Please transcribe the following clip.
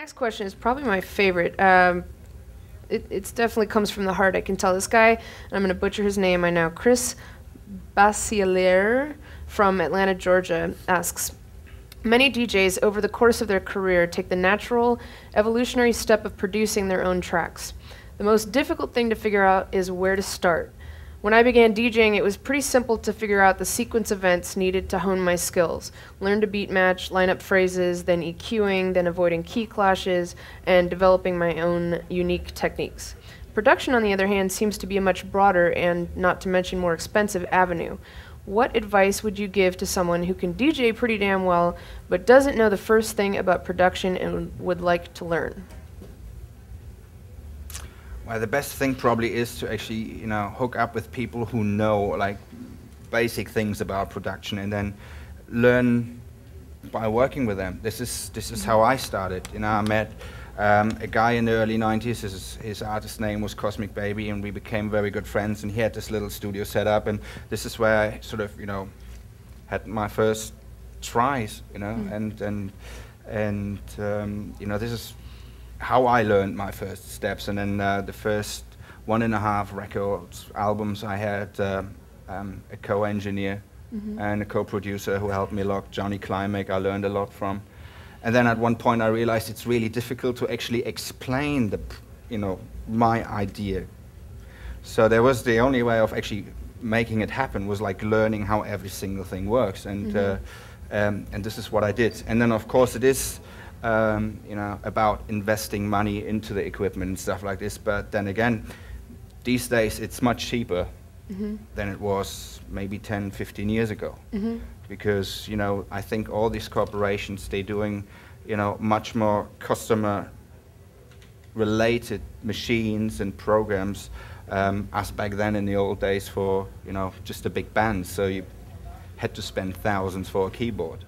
next question is probably my favorite. It's definitely comes from the heart. I can tell this guy, and I'm going to butcher his name, I know. Chris Basileir from Atlanta, Georgia, asks, many DJs over the course of their career take the natural, evolutionary step of producing their own tracks. The most difficult thing to figure out is where to start. When I began DJing, it was pretty simple to figure out the sequence events needed to hone my skills. Learn to beat match, line up phrases, then EQing, then avoiding key clashes, and developing my own unique techniques. Production, on the other hand, seems to be a much broader and, not to mention, more expensive avenue. What advice would you give to someone who can DJ pretty damn well, but doesn't know the first thing about production and would like to learn? Well, the best thing probably is to actually, hook up with people who know like basic things about production, and then learn by working with them. This is how I started. I met a guy in the early 90s. His artist name was Cosmic Baby, and we became very good friends. And he had this little studio set up, and this is where I sort of, had my first tries. And this is how I learned my first steps. And then the first 1.5 records, albums, I had a co-engineer and a co-producer who helped me a lot, Johnny Climack, I learned a lot from. And then at one point I realized it's really difficult to actually explain my idea. So there was the only way of actually making it happen was like learning how every single thing works. And this is what I did. And then of course it is about investing money into the equipment and stuff like this. But then again, these days it's much cheaper than it was maybe 10, 15 years ago. Because, I think all these corporations, they're doing, much more customer-related machines and programs as back then in the old days for, just a big band. So you had to spend thousands for a keyboard.